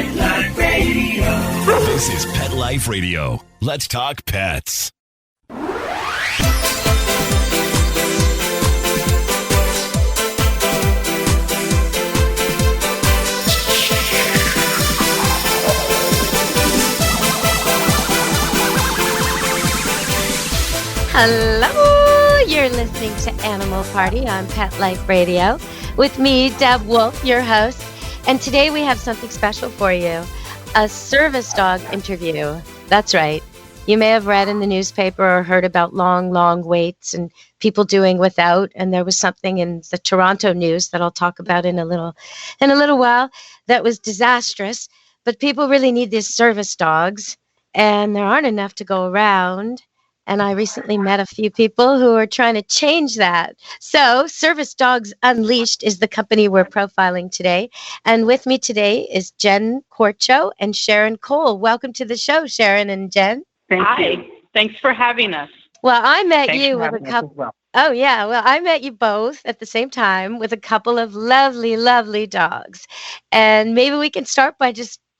Pet Life Radio. This is Pet Life Radio. Let's talk pets. Hello, you're listening to Animal Party on Pet Life Radio with me, Deb Wolfe, your host. And today we have something special for you, a service dog interview. That's right. You may have read in the newspaper or heard about long waits and people doing without. And there was something in the Toronto news that I'll talk about in a little while that was disastrous. But people really need these service dogs, and there aren't enough to go around. And I recently met a few people who are trying to change that. So Service Dogs Unleashed is the company we're profiling today. And with me today is Jenn Corcho and Sharron Cole. Welcome to the show, Sharron and Jenn. Hi. Thanks for having us. Well, I met you with a couple. Well. Oh, yeah. Well, I met you both at the same time with a couple of lovely, lovely dogs. And maybe we can start by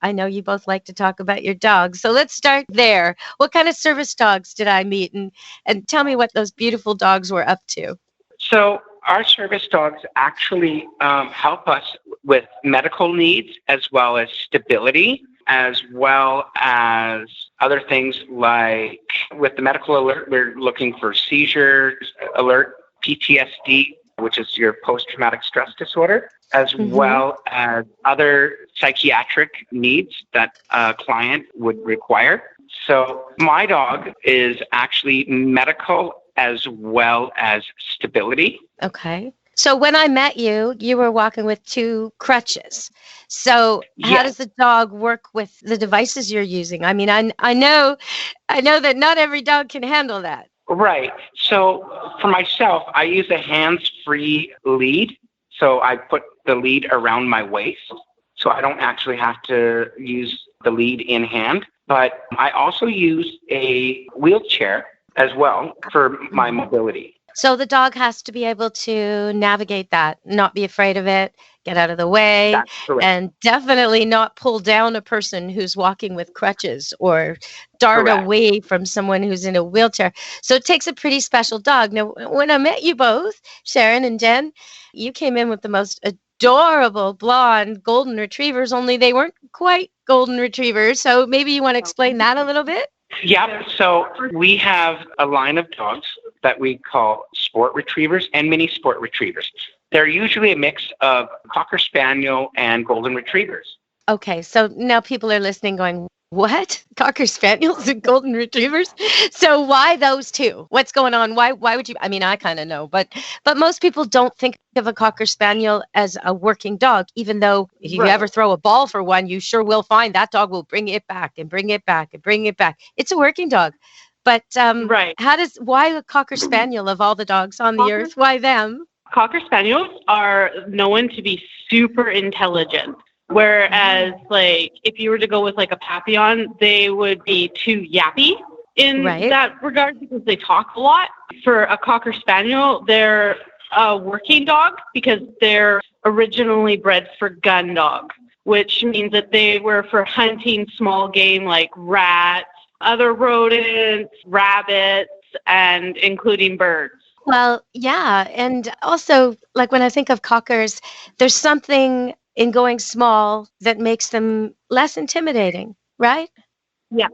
I know you both like to talk about your dogs, so let's start there. What kind of service dogs did I meet? And tell me what those beautiful dogs were up to. So our service dogs actually help us with medical needs as well as stability, as well as other things like with the medical alert, we're looking for seizures alert, PTSD, which is your post-traumatic stress disorder, as well as other psychiatric needs that a client would require. So my dog is actually medical as well as stability. Okay. So when I met you, you were walking with 2 crutches. So how does the dog work with the devices you're using? I mean, I know that not every dog can handle that. Right. So for myself, I use a hands-free lead. So I put the lead around my waist, so I don't actually have to use the lead in hand. But I also use a wheelchair as well for my mobility. So the dog has to be able to navigate that, not be afraid of it, get out of the way, and definitely not pull down a person who's walking with crutches or dart away from someone who's in a wheelchair. So it takes a pretty special dog. Now, when I met you both, Sharron and Jenn, you came in with the most adorable blonde golden retrievers, only they weren't quite golden retrievers. So maybe you want to explain that a little bit? Yeah, so we have a line of dogs that we call sport retrievers and mini sport retrievers. They're usually a mix of Cocker Spaniel and golden retrievers. Okay, so now people are listening going, what? Cocker Spaniels and golden retrievers? So why those two? What's going on? Why would you? I mean, I kind of know, but most people don't think of a Cocker Spaniel as a working dog, even though if you ever throw a ball for one, you sure will find that dog will bring it back and bring it back and bring it back. It's a working dog. But why a Cocker Spaniel of all the dogs on the earth? Why them? Cocker Spaniels are known to be super intelligent. Whereas, like, if you were to go with, like, a Papillon, they would be too yappy in that regard because they talk a lot. For a Cocker Spaniel, they're a working dog because they're originally bred for gun dog, which means that they were for hunting small game like rats, other rodents, rabbits, and including birds. Well, yeah. And also, like, when I think of Cockers, there's something in going small that makes them less intimidating, right? Yeah.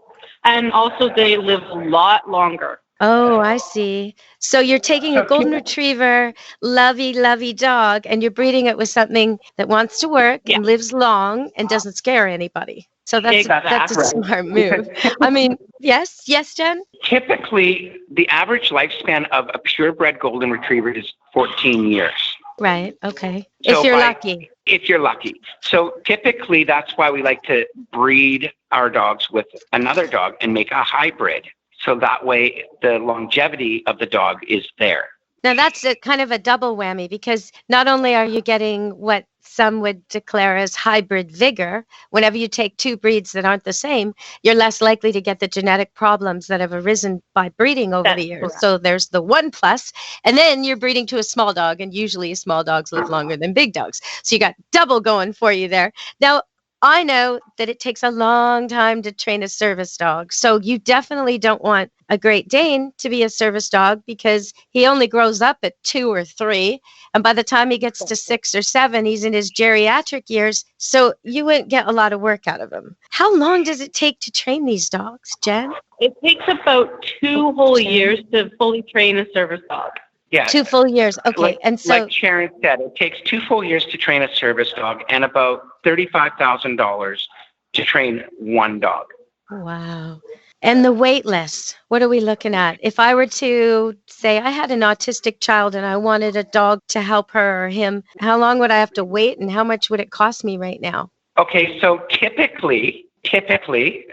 And also they live a lot longer. Oh, I see. So you're taking a golden retriever, lovey dog, and you're breeding it with something that wants to work and lives long and doesn't scare anybody. So that's a smart move. I mean, yes, Jenn? Typically, the average lifespan of a purebred golden retriever is 14 years. Right. Okay. So if you're lucky. If you're lucky. So typically, that's why we like to breed our dogs with another dog and make a hybrid. So that way, the longevity of the dog is there. Now, that's kind of a double whammy because not only are you getting what some would declare as hybrid vigor, whenever you take 2 breeds that aren't the same, you're less likely to get the genetic problems that have arisen by breeding over the years. Correct. So there's the 1 plus, and then you're breeding to a small dog, and usually small dogs live longer than big dogs. So you got double going for you there. Now, I know that it takes a long time to train a service dog. So you definitely don't want a Great Dane to be a service dog because he only grows up at 2 or 3. And by the time he gets to 6 or 7, he's in his geriatric years. So you wouldn't get a lot of work out of him. How long does it take to train these dogs, Jenn? It takes about 2 whole years to fully train a service dog. Yeah. 2 full years. Okay. And so, like Sharron said, it takes 2 full years to train a service dog and about $35,000 to train one dog. Wow. And the wait list, what are we looking at? If I were to say I had an autistic child and I wanted a dog to help her or him, how long would I have to wait and how much would it cost me right now? Okay, so typically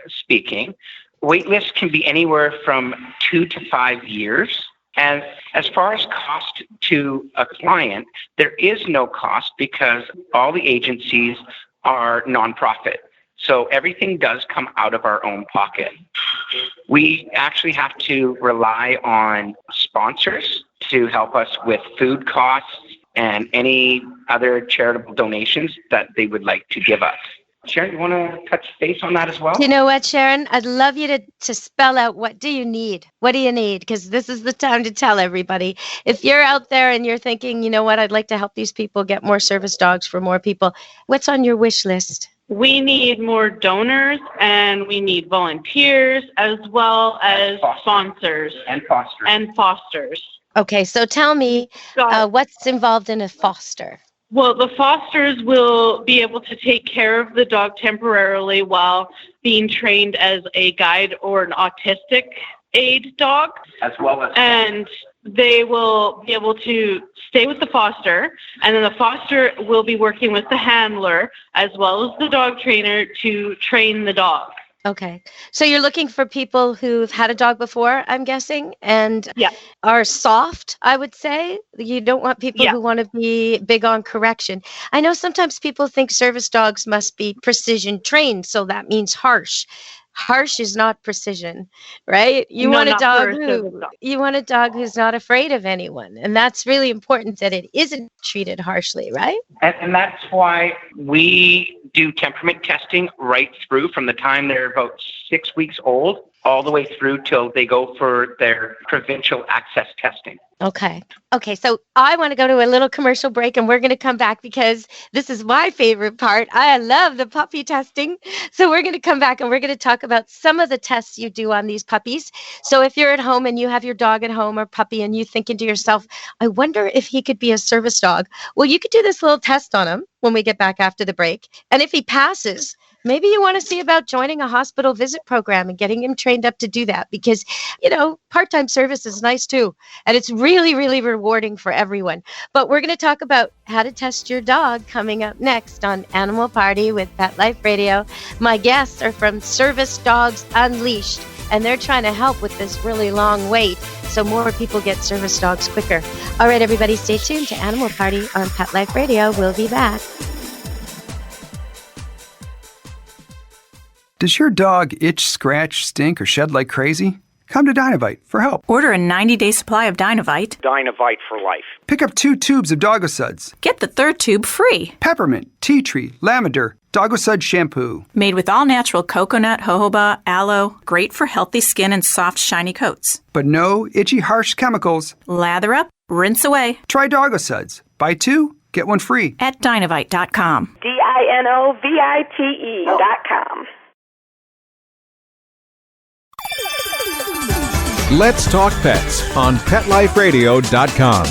speaking, wait lists can be anywhere from 2 to 5 years. And as far as cost to a client, there is no cost because all the agencies are nonprofit. So everything does come out of our own pocket. We actually have to rely on sponsors to help us with food costs and any other charitable donations that they would like to give us. Sharron, you want to touch base on that as well? You know what, Sharron? I'd love you to spell out what do you need? What do you need? Because this is the time to tell everybody. If you're out there and you're thinking, you know what, I'd like to help these people get more service dogs for more people, what's on your wish list? We need more donors and we need volunteers as well as sponsors. And fosters. Okay, so tell me what's involved in a foster? Well, the fosters will be able to take care of the dog temporarily while being trained as a guide or an autistic aid dog. As well as... And they will be able to stay with the foster, and then the foster will be working with the handler as well as the dog trainer to train the dog. Okay. So you're looking for people who've had a dog before, I'm guessing, and are soft, I would say. You don't want people who want to be big on correction. I know sometimes people think service dogs must be precision trained, so that means harsh. Harsh is not precision, right? You want a dog who's not afraid of anyone. And that's really important that it isn't treated harshly, right? And that's why we do temperament testing right through from the time they're about 6 weeks old all the way through till they go for their provincial access testing. Okay. So I want to go to a little commercial break and we're going to come back because this is my favorite part. I love the puppy testing. So we're going to come back and we're going to talk about some of the tests you do on these puppies. So if you're at home and you have your dog at home or puppy and you thinking to yourself, I wonder if he could be a service dog. Well, you could do this little test on him when we get back after the break. And if he passes, maybe you want to see about joining a hospital visit program and getting him trained up to do that because, part-time service is nice too. And it's really, really rewarding for everyone. But we're going to talk about how to test your dog coming up next on Animal Party with Pet Life Radio. My guests are from Service Dogs Unleashed, and they're trying to help with this really long wait so more people get service dogs quicker. All right, everybody, stay tuned to Animal Party on Pet Life Radio. We'll be back. Does your dog itch, scratch, stink, or shed like crazy? Come to Dynavite for help. Order a 90-day supply of Dynavite. Dynavite for life. Pick up 2 tubes of Doggosuds. Get the 3rd tube free. Peppermint, tea tree, lavender, Doggosud shampoo. Made with all-natural coconut, jojoba, aloe. Great for healthy skin and soft, shiny coats. But no itchy, harsh chemicals. Lather up, rinse away. Try Doggosuds. Buy 2, get 1 free. At Dynavite.com. DINOVITE.com. Let's Talk Pets on PetLifeRadio.com.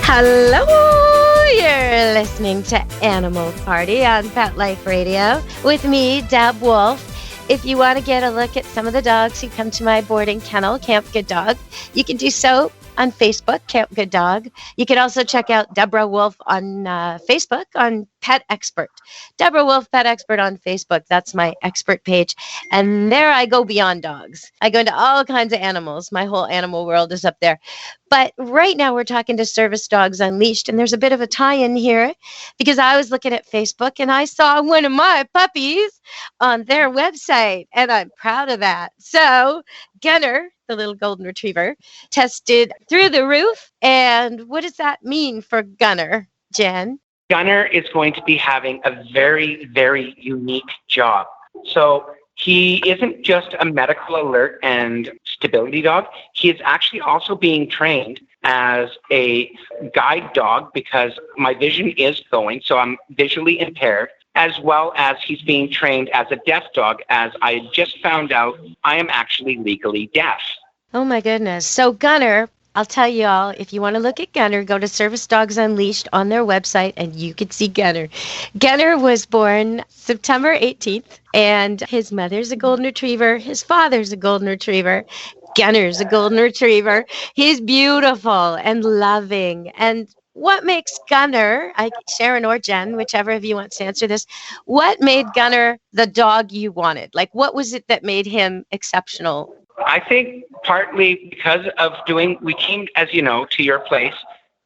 Hello, you're listening to Animal Party on Pet Life Radio with me, Deb Wolfe. If you want to get a look at some of the dogs who come to my boarding kennel, Camp Good Dog, you can do so on Facebook, Camp Good Dog. You can also check out Deborah Wolfe on Facebook on Pet Expert. Deborah Wolfe, Pet Expert on Facebook. That's my expert page. And there I go beyond dogs. I go into all kinds of animals. My whole animal world is up there. But right now we're talking to Service Dogs Unleashed. And there's a bit of a tie-in here because I was looking at Facebook and I saw one of my puppies on their website. right. And I'm proud of that. So Gunner, the little golden retriever, tested through the roof. And what does that mean for Gunner, Jenn? Gunner is going to be having a very, very unique job. So he isn't just a medical alert and stability dog. He is actually also being trained as a guide dog because my vision is going, so I'm visually impaired, as well as he's being trained as a deaf dog, as I just found out I am actually legally deaf. Oh my goodness. So Gunner, I'll tell you all, if you want to look at Gunner, go to Service Dogs Unleashed on their website and you can see Gunner. Gunner was born September 18th and his mother's a golden retriever. His father's a golden retriever. Gunner's a golden retriever. He's beautiful and loving. And what makes Gunner, Sharron or Jenn, whichever of you wants to answer this, what made Gunner the dog you wanted? Like, what was it that made him exceptional? I think partly because of we came, as you know, to your place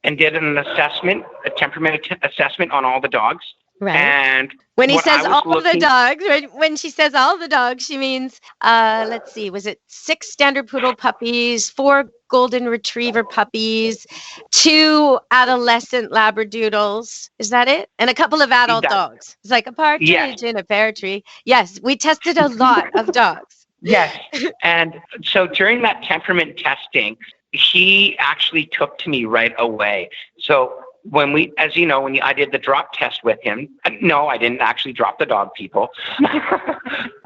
and did an assessment, a temperament assessment on all the dogs. Right. And when he says all the dogs, when she says all the dogs, she means, let's see, was it 6 standard poodle puppies, 4 golden retriever puppies, 2 adolescent labradoodles. Is that it? And a couple of adult dogs. It's like a partridge in a pear tree. Yes, we tested a lot of dogs. Yes. And so during that temperament testing, he actually took to me right away. So when as you know, when I did the drop test with him, no, I didn't actually drop the dog, people.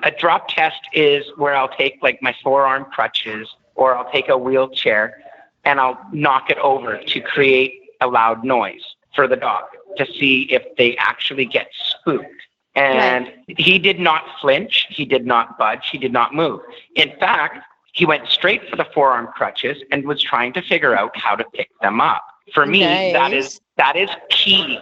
A drop test is where I'll take like my forearm crutches or I'll take a wheelchair and I'll knock it over to create a loud noise for the dog to see if they actually get spooked. And he did not flinch. He did not budge. He did not move. In fact, he went straight for the forearm crutches and was trying to figure out how to pick them up. For me, that is key.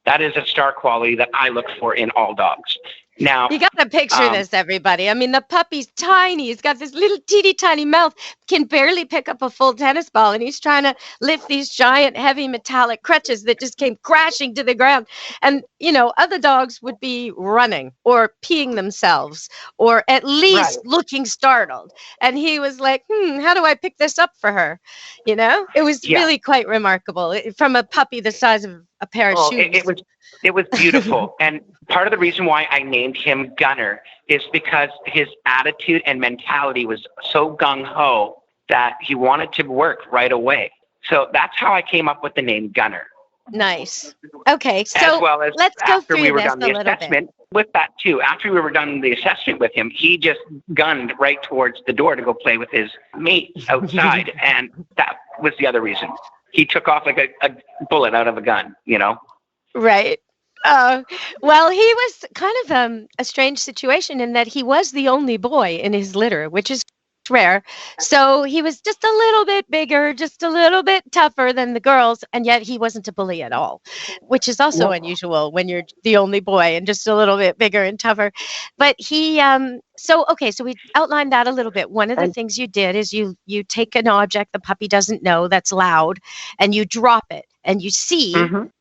That is a star quality that I look for in all dogs. Now, you got to picture this, everybody. I mean, the puppy's tiny. He's got this little teeny tiny mouth, can barely pick up a full tennis ball, and he's trying to lift these giant, heavy metallic crutches that just came crashing to the ground. And, you know, other dogs would be running or peeing themselves or at least looking startled. And he was like, how do I pick this up for her? You know, it was really quite remarkable from a puppy the size of a pair of shoes. It was beautiful. And part of the reason why I named him Gunner is because his attitude and mentality was so gung-ho that he wanted to work right away. So that's how I came up with the name Gunner. Nice. Okay, so let's go through this a little bit. With that too, after we were done the assessment with him, he just gunned right towards the door to go play with his mate outside. And that was the other reason. He took off like a bullet out of a gun, you know? Right. Well, he was kind of a strange situation in that he was the only boy in his litter, which is rare. So he was just a little bit bigger, just a little bit tougher than the girls, and yet he wasn't a bully at all, which is also unusual when you're the only boy and just a little bit bigger and tougher. But he, so we outlined that a little bit. One of the things you did is you take an object the puppy doesn't know that's loud, and you drop it. And you see,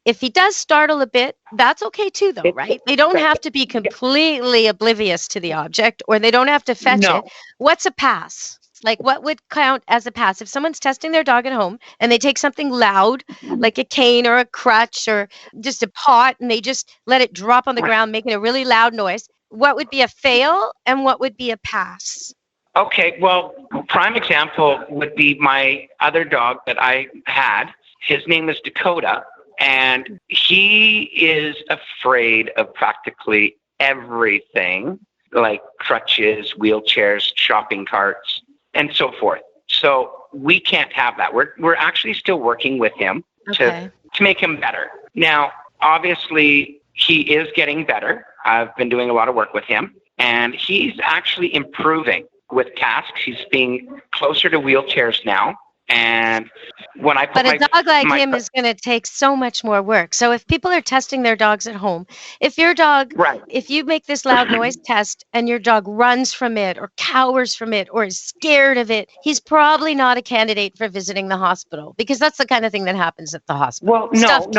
if he does startle a bit, that's okay too, though, right? They don't have to be completely oblivious to the object, or they don't have to fetch it. What's a pass? Like, what would count as a pass? If someone's testing their dog at home and they take something loud, like a cane or a crutch or just a pot, and they just let it drop on the ground, making a really loud noise, what would be a fail and what would be a pass? Okay, well, prime example would be my other dog that I had. His name is Dakota, and he is afraid of practically everything, like crutches, wheelchairs, shopping carts, and so forth. So we can't have that. We're actually still working with him to make him better. Now, obviously, he is getting better. I've been doing a lot of work with him, and he's actually improving with tasks. He's being closer to wheelchairs now. And when I put a dog like him is going to take so much more work. So if people are testing their dogs at home, if your dog, if you make this loud noise test and your dog runs from it or cowers from it or is scared of it, he's probably not a candidate for visiting the hospital, because that's the kind of thing that happens at the hospital. Well, not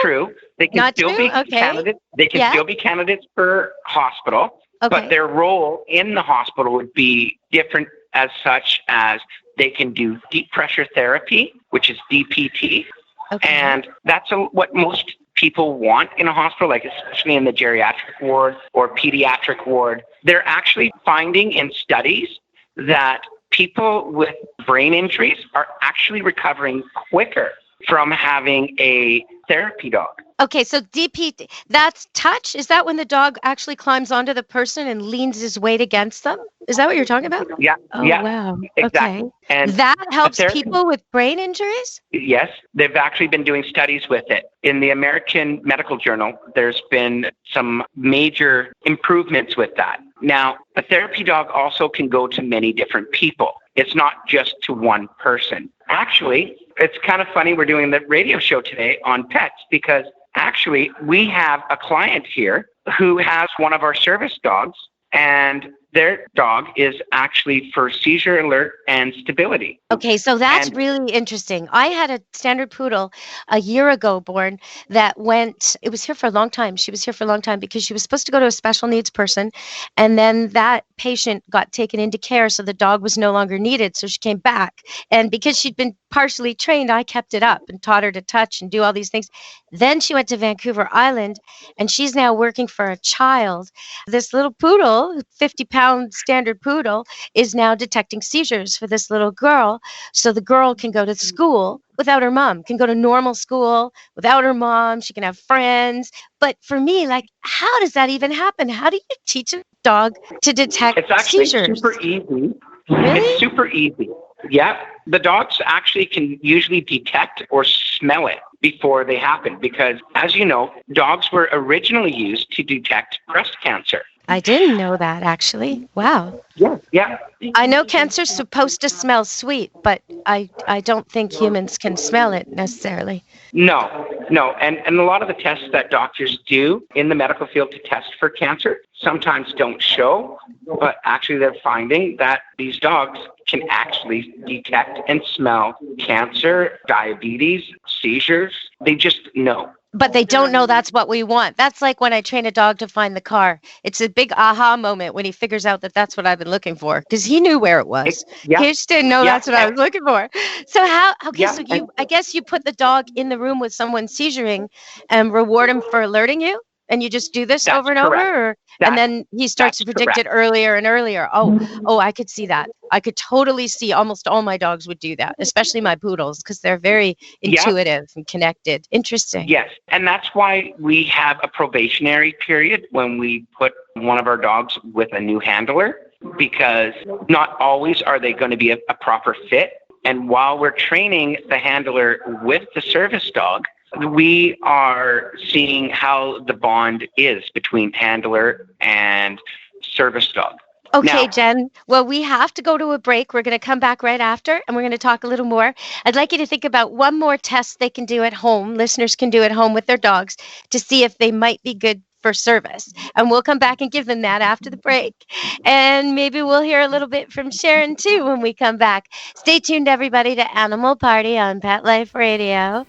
true. They can still be candidates. They can still be candidates for hospital. Okay. But their role in the hospital would be different, as such as they can do deep pressure therapy, which is DPT. Okay. And that's what most people want in a hospital, like especially in the geriatric ward or pediatric ward. They're actually finding in studies that people with brain injuries are actually recovering quicker from having a therapy dog. Okay, so DPT, that's touch? Is that when the dog actually climbs onto the person and leans his weight against them? Is that what you're talking about? Yeah. Oh, yeah, wow. exactly. Okay. And that helps people with brain injuries? Yes, they've actually been doing studies with it. In the American Medical Journal, there's been some major improvements with that. Now, a therapy dog also can go to many different people. It's not just to one person. Actually, it's kind of funny we're doing the radio show today on pets because actually we have a client here who has one of our service dogs, and their dog is actually for seizure alert and stability. Okay, so that's really interesting. I had a standard poodle a year ago born that it was here for a long time. She was here for a long time because she was supposed to go to a special needs person. And then that patient got taken into care, so the dog was no longer needed. So she came back. And because she'd been partially trained, I kept it up and taught her to touch and do all these things. Then she went to Vancouver Island, and she's now working for a child. This little poodle, 50-pound standard poodle, is now detecting seizures for this little girl. So the girl can go to school without her mom, can go to normal school without her mom. She can have friends. But for me, like, how does that even happen? How do you teach a dog to detect It's actually seizures? super easy. Really? It's super easy. Yeah. The dogs actually can usually detect or smell it before they happen because, as you know, dogs were originally used to detect breast cancer. I didn't know that, actually. Wow. Yeah. I know cancer's supposed to smell sweet, but I don't think humans can smell it necessarily. No. And a lot of the tests that doctors do in the medical field to test for cancer sometimes don't show, but actually they're finding that these dogs can actually detect and smell cancer, diabetes, seizures. They just know. But they don't know that's what we want. That's like when I train a dog to find the car. It's a big aha moment when he figures out that that's what I've been looking for, because he knew where it was. Yeah. He just didn't know that's what I was looking for. So I guess you put the dog in the room with someone seizuring and reward him for alerting you? And you just do this over and over? And then he starts to predict it earlier and earlier. Oh, I could see that. I could totally see almost all my dogs would do that, especially my poodles, because they're very intuitive and connected. Interesting. Yes. And that's why we have a probationary period when we put one of our dogs with a new handler, because not always are they going to be a proper fit. And while we're training the handler with the service dog, we are seeing how the bond is between handler and service dog. Okay, now, Jenn. Well, we have to go to a break. We're going to come back right after, and we're going to talk a little more. I'd like you to think about one more test they can do at home, listeners can do at home with their dogs, to see if they might be good for service. And we'll come back and give them that after the break. And maybe we'll hear a little bit from Sharron, too, when we come back. Stay tuned, everybody, to Animal Party on Pet Life Radio.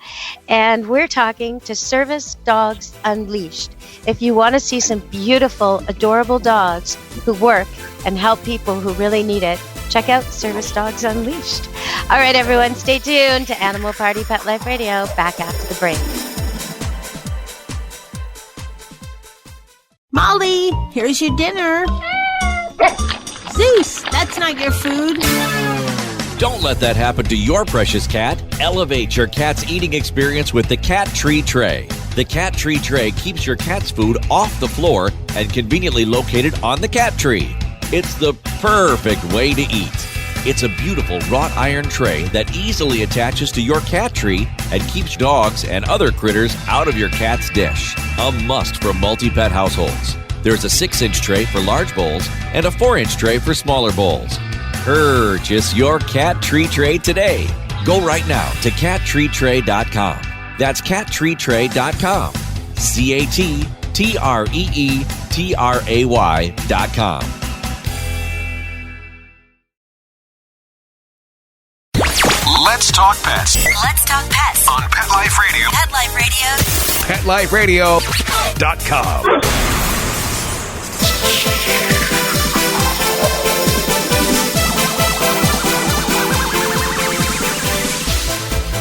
And we're talking to Service Dogs Unleashed. If you want to see some beautiful, adorable dogs who work and help people who really need it, check out Service Dogs Unleashed. All right, everyone, stay tuned to Animal Party Pet Life Radio. Back after the break. Molly, here's your dinner. Zeus, that's not your food. Don't let that happen to your precious cat. Elevate your cat's eating experience with the Cat Tree Tray. The Cat Tree Tray keeps your cat's food off the floor and conveniently located on the cat tree. It's the perfect way to eat. It's a beautiful wrought iron tray that easily attaches to your cat tree and keeps dogs and other critters out of your cat's dish. A must for multi-pet households. There's a 6-inch tray for large bowls and a 4-inch tray for smaller bowls. Purchase your Cat Tree Tray today. Go right now to cattreetray.com. That's cattreetray.com. CATTREETRAY.com. Let's talk pets Let's talk pets on Pet Life Radio. Pet Life Radio. PetLifeRadio.com.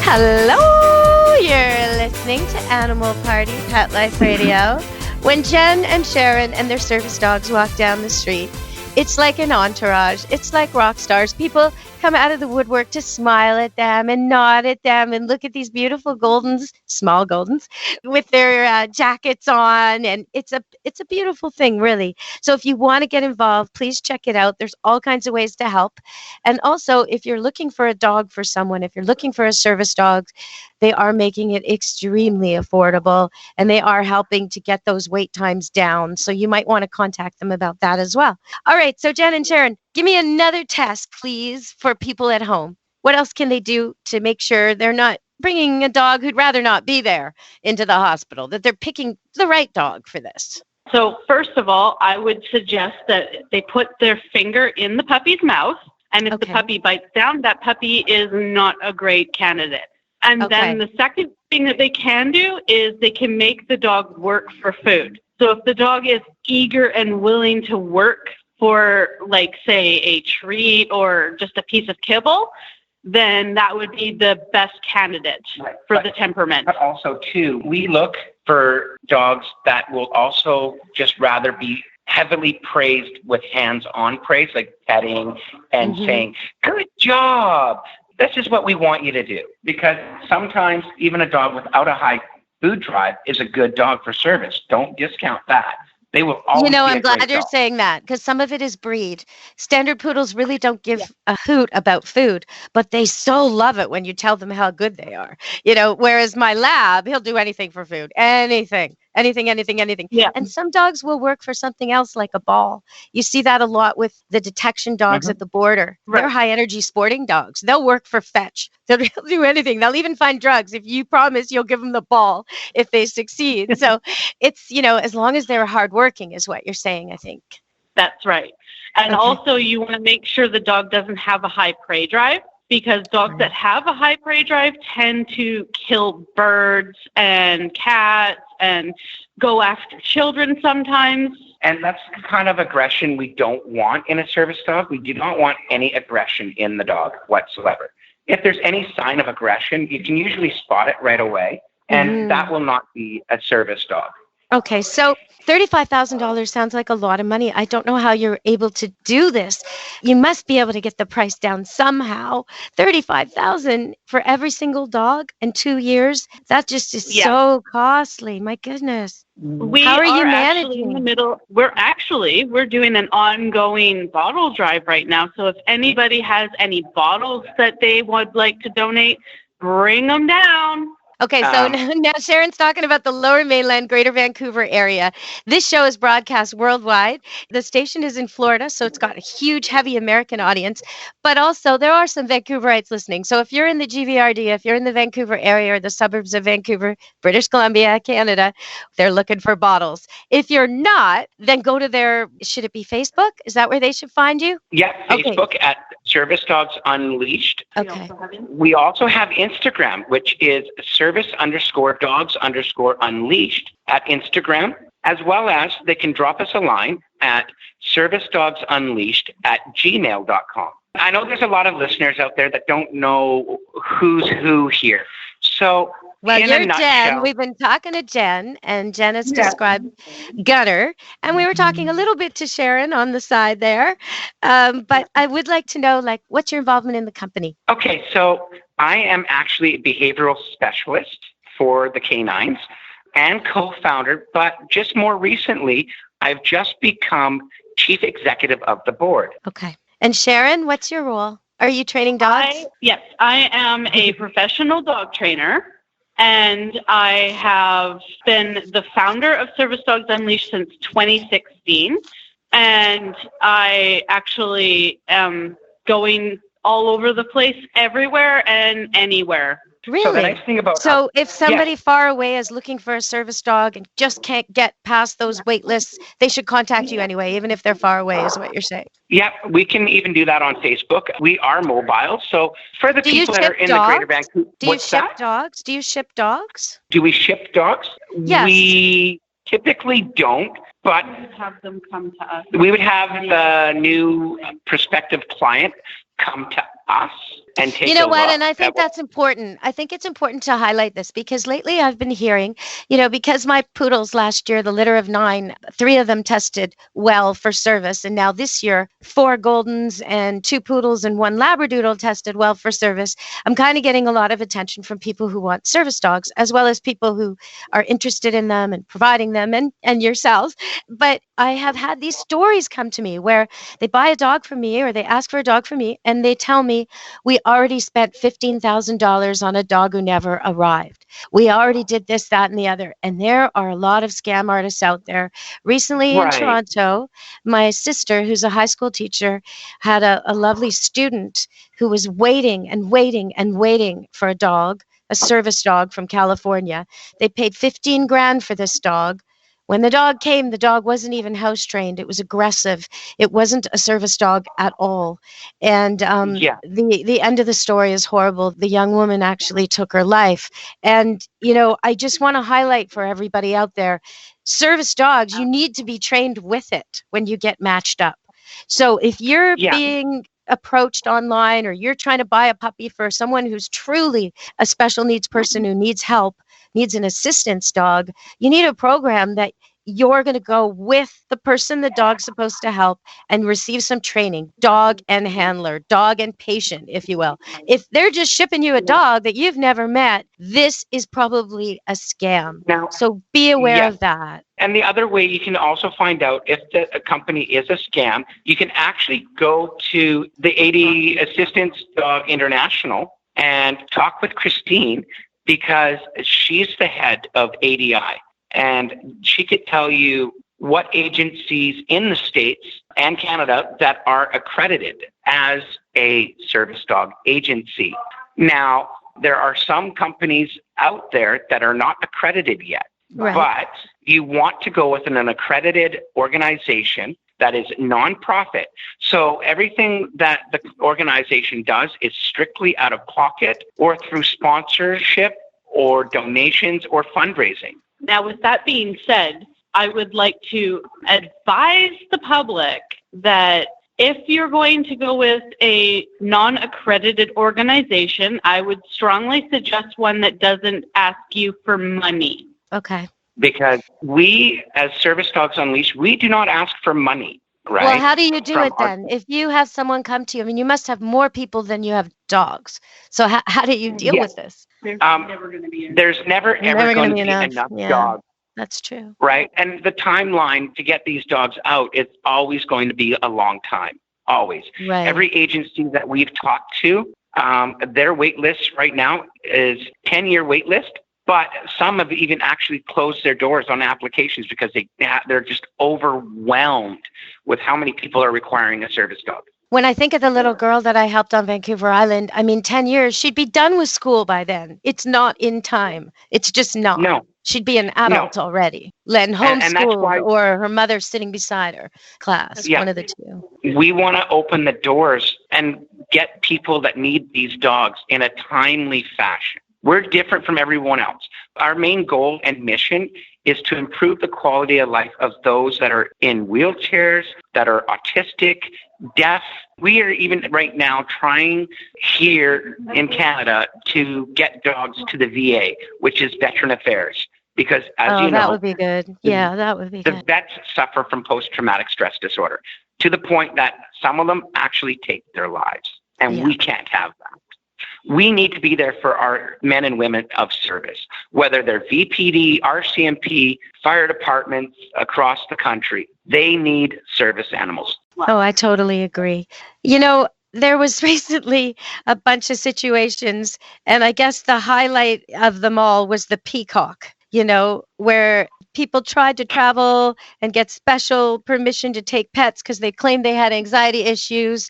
Hello, you're listening to Animal Party Pet Life Radio. When Jenn and Sharron and their service dogs walk down the street, it's like an entourage. It's like rock stars. People come out of the woodwork to smile at them and nod at them and look at these beautiful Goldens, small Goldens, with their jackets on. And it's a beautiful thing, really. So if you want to get involved, please check it out. There's all kinds of ways to help. And also, if you're looking for a dog for someone, if you're looking for a service dog, they are making it extremely affordable, and they are helping to get those wait times down. So you might want to contact them about that as well. All right. So Jenn and Sharron, give me another test, please, for people at home. What else can they do to make sure they're not bringing a dog who'd rather not be there into the hospital, that they're picking the right dog for this? So first of all, I would suggest that they put their finger in the puppy's mouth. And if the puppy bites down, that puppy is not a great candidate. And then the second thing that they can do is they can make the dog work for food. So if the dog is eager and willing to work for, like, say, a treat or just a piece of kibble, then that would be the best candidate for the temperament. But also, too, we look for dogs that will also just rather be heavily praised with hands-on praise, like petting and saying, "Good job. This is what we want you to do." Because sometimes even a dog without a high food drive is a good dog for service. Don't discount that. They will always I'm glad you're saying that, because some of it is breed. Standard poodles really don't give a hoot about food, but they so love it when you tell them how good they are. Whereas my lab, he'll do anything for food. Anything. Yeah. And some dogs will work for something else, like a ball. You see that a lot with the detection dogs at the border. Right. They're high energy sporting dogs. They'll work for fetch. They'll do anything. They'll even find drugs if you promise you'll give them the ball if they succeed. So it's, as long as they're hardworking is what you're saying, I think. That's right. And also you want to make sure the dog doesn't have a high prey drive, because dogs that have a high prey drive tend to kill birds and cats and go after children sometimes. And that's the kind of aggression we don't want in a service dog. We do not want any aggression in the dog whatsoever. If there's any sign of aggression, you can usually spot it right away, and that will not be a service dog. Okay, so $35,000 sounds like a lot of money. I don't know how you're able to do this. You must be able to get the price down somehow. $35,000 for every single dog in 2 years. That just is so costly. My goodness. How are you managing? In the middle. We're doing an ongoing bottle drive right now. So if anybody has any bottles that they would like to donate, bring them down. Okay, so now Sharron's talking about the Lower Mainland, Greater Vancouver area. This show is broadcast worldwide. The station is in Florida, so it's got a huge, heavy American audience. But also, there are some Vancouverites listening. So if you're in the GVRD, if you're in the Vancouver area or the suburbs of Vancouver, British Columbia, Canada, they're looking for bottles. If you're not, then go to their, should it be Facebook? Is that where they should find you? Yeah, Facebook at Service Dogs Unleashed. Okay. We also have Instagram, which is service_dogs_unleashed at Instagram, as well as they can drop us a line at servicedogunleashed@gmail.com. I know there's a lot of listeners out there that don't know who's who here. So, well, you're Jenn. We've been talking to Jenn, and Jenn has described Gunner. And we were talking a little bit to Sharron on the side there. But I would like to know, what's your involvement in the company? Okay, so I am actually a behavioral specialist for the Canines and co-founder, but just more recently, I've just become chief executive of the board. Okay. And Sharron, what's your role? Are you training dogs? Yes, I am a professional dog trainer, and I have been the founder of Service Dogs Unleashed since 2016, and I actually am going all over the place, everywhere and anywhere. Really? So the nice thing about if somebody far away is looking for a service dog and just can't get past those wait lists, they should contact you anyway, even if they're far away, is what you're saying. Yeah, we can even do that on Facebook. We are mobile. So for the people that are in the Greater Vancouver... Do you ship dogs? Do you ship dogs? Do we ship dogs? Yes. We typically don't, but have them come to us. we would have the new prospective client come to us and take You know a what? look And I think at that's important. I think it's important to highlight this because lately I've been hearing, because my poodles last year, the litter of 9, 3 of them tested well for service. And now this year, 4 Goldens and 2 poodles and 1 Labradoodle tested well for service. I'm kind of getting a lot of attention from people who want service dogs, as well as people who are interested in them and providing them and yourselves. But I have had these stories come to me where they buy a dog from me or they ask for a dog from me and they tell me, we already spent $15,000 on a dog who never arrived. We already did this, that, and the other. And there are a lot of scam artists out there. Recently in Toronto, my sister, who's a high school teacher, had a lovely student who was waiting and waiting and waiting for a dog, a service dog from California. They paid $15,000 for this dog. When the dog came, the dog wasn't even house trained. It was aggressive. It wasn't a service dog at all. And the end of the story is horrible. The young woman actually took her life. And, I just want to highlight for everybody out there, service dogs, you need to be trained with it when you get matched up. So if you're being approached online or you're trying to buy a puppy for someone who's truly a special needs person who needs help, needs an assistance dog, you need a program that you're going to go with the person the dog's supposed to help and receive some training, dog and handler, dog and patient, if you will. If they're just shipping you a dog that you've never met, this is probably a scam. Now, so be aware of that. And the other way you can also find out if the company is a scam, you can actually go to the AD Assistance Dog International and talk with Christine, because she's the head of ADI, and she could tell you what agencies in the States and Canada that are accredited as a service dog agency. Now, there are some companies out there that are not accredited yet, but you want to go with an accredited organization that is nonprofit. So everything that the organization does is strictly out of pocket or through sponsorship or donations or fundraising. Now, with that being said, I would like to advise the public that if you're going to go with a non-accredited organization, I would strongly suggest one that doesn't ask you for money. Okay. Because we, as Service Dogs Unleashed, we do not ask for money, right? Well, how do you do it then? If you have someone come to you, you must have more people than you have dogs. So how do you deal with this? There's never going to be There's never ever going to be enough dogs. That's true. Right? And the timeline to get these dogs out is always going to be a long time. Always. Right. Every agency that we've talked to, their wait list right now is 10-year wait list. But some have even actually closed their doors on applications because they're just overwhelmed with how many people are requiring a service dog. When I think of the little girl that I helped on Vancouver Island, 10 years, she'd be done with school by then. It's not in time. It's just not. No. She'd be an adult already, and homeschooled, or her mother sitting beside her class, one of the two. We want to open the doors and get people that need these dogs in a timely fashion. We're different from everyone else. Our main goal and mission is to improve the quality of life of those that are in wheelchairs, that are autistic, deaf. We are even right now trying here in Canada to get dogs to the VA, which is Veteran Affairs. Because as you know, that would be good. Yeah, that would be good. The vets suffer from post-traumatic stress disorder to the point that some of them actually take their lives. And we can't have that. We need to be there for our men and women of service, whether they're VPD, RCMP, fire departments across the country. They need service animals. Oh, I totally agree. There was recently a bunch of situations, and I guess the highlight of them all was the peacock, where people tried to travel and get special permission to take pets because they claimed they had anxiety issues.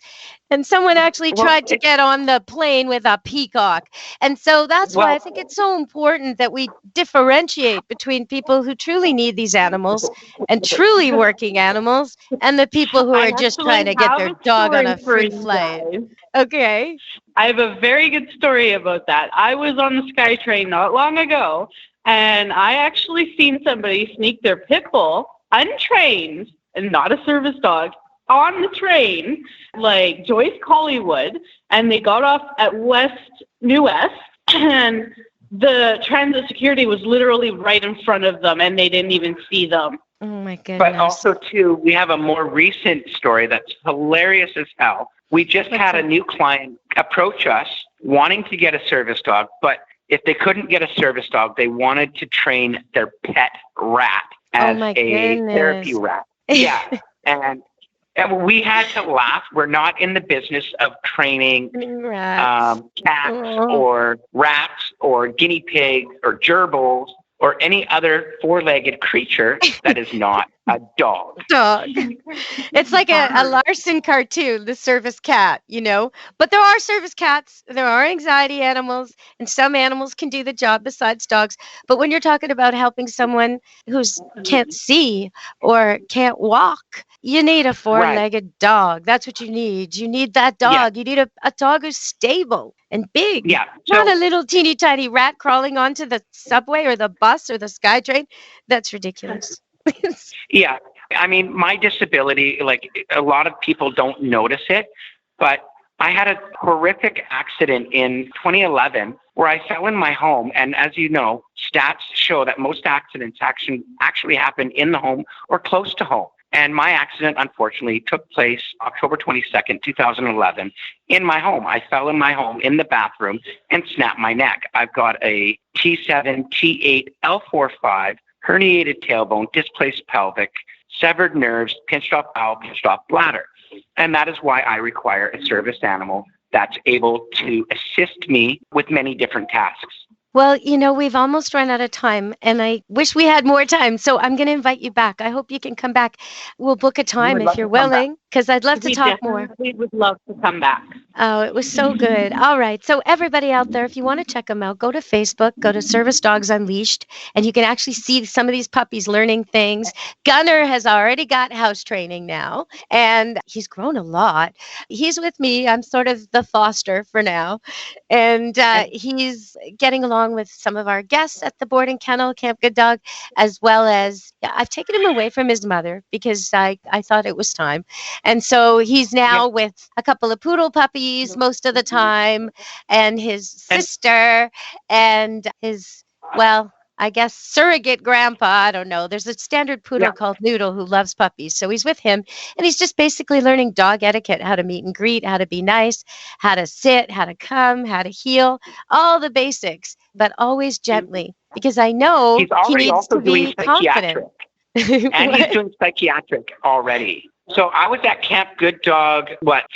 And someone actually tried to get on the plane with a peacock. And so that's why I think it's so important that we differentiate between people who truly need these animals and truly working animals and the people who are just trying to get their dog on a free flight. Okay. I have a very good story about that. I was on the SkyTrain not long ago, And I actually seen somebody sneak their pit bull, untrained and not a service dog, on the train, like Joyce Collywood, and they got off at New West, and the transit security was literally right in front of them, and they didn't even see them. Oh, my goodness. But also, too, we have a more recent story that's hilarious as hell. We just had a new client approach us wanting to get a service dog, but if they couldn't get a service dog, they wanted to train their pet rat as a therapy rat. Yeah. and we had to laugh. We're not in the business of training cats or rats or guinea pigs or gerbils or any other four-legged creature that is not a dog. It's like a Larson cartoon, the service cat, you know. But there are service cats. There are anxiety animals, and some animals can do the job besides dogs. But when you're talking about helping someone who can't see or can't walk, you need a four-legged dog. That's what you need. You need that dog. You need a dog who's stable and big. Yeah. Not a little teeny tiny rat crawling onto the subway or the bus or the SkyTrain. That's ridiculous. Yeah. I mean, my disability, like a lot of people don't notice it, but I had a horrific accident in 2011 where I fell in my home. And as you know, stats show that most accidents actually happen in the home or close to home. And my accident, unfortunately, took place October 22nd, 2011, in my home. I fell in my home in the bathroom and snapped my neck. I've got a T7, T8, L4-5, herniated tailbone, displaced pelvic, severed nerves, pinched off bowel, pinched off bladder. And that is why I require a service animal that's able to assist me with many different tasks. Well, you know, we've almost run out of time, and I wish we had more time. So I'm going to invite you back. I hope you can come back. We'll book a time if you're willing, because I'd love to talk more. We would love to come back. Oh, it was so good. All right. So everybody out there, if you want to check them out, go to Facebook, go to Service Dogs Unleashed, and you can actually see some of these puppies learning things. Gunner has already got house training now, and he's grown a lot. He's with me. I'm sort of the foster for now, and he's getting along with some of our guests at the boarding kennel, Camp Good Dog, as well as I've taken him away from his mother because I thought it was time. And so he's now with a couple of poodle puppies most of the time, and his sister and his, well, I guess surrogate grandpa. I don't know. There's a standard poodle called Noodle who loves puppies. So he's with him, and he's just basically learning dog etiquette, how to meet and greet, how to be nice, how to sit, how to come, how to heel, all the basics, but always gently, because I know he needs to be confident. And he's doing psychiatric already. So I was at Camp Good Dog,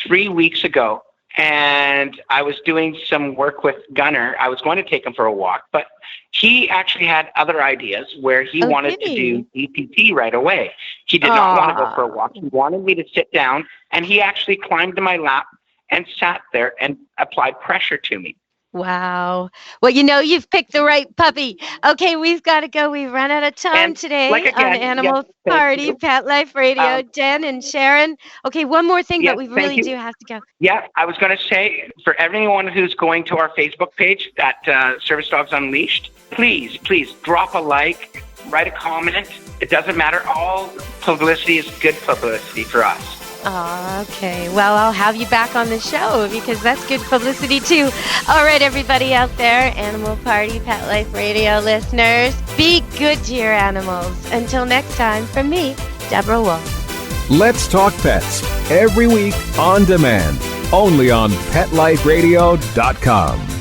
3 weeks ago, and I was doing some work with Gunner. I was going to take him for a walk, but he actually had other ideas where he wanted to do EPT right away. He did not want to go for a walk. He wanted me to sit down, and he actually climbed to my lap and sat there and applied pressure to me. Wow. Well, you know, you've picked the right puppy. Okay, we've got to go. We've run out of time today on Animal Party, Pet Life Radio. Jenn and Sharron. Okay, one more thing, but we really do have to go. Yeah, I was going to say, for everyone who's going to our Facebook page, that Service Dogs Unleashed, please drop a like, write a comment. It doesn't matter. All publicity is good publicity for us. Oh, okay. Well, I'll have you back on the show because that's good publicity too. All right, everybody out there, Animal Party, Pet Life Radio listeners, be good to your animals. Until next time, from me, Deborah Wolfe. Let's Talk Pets, every week on demand, only on PetLifeRadio.com.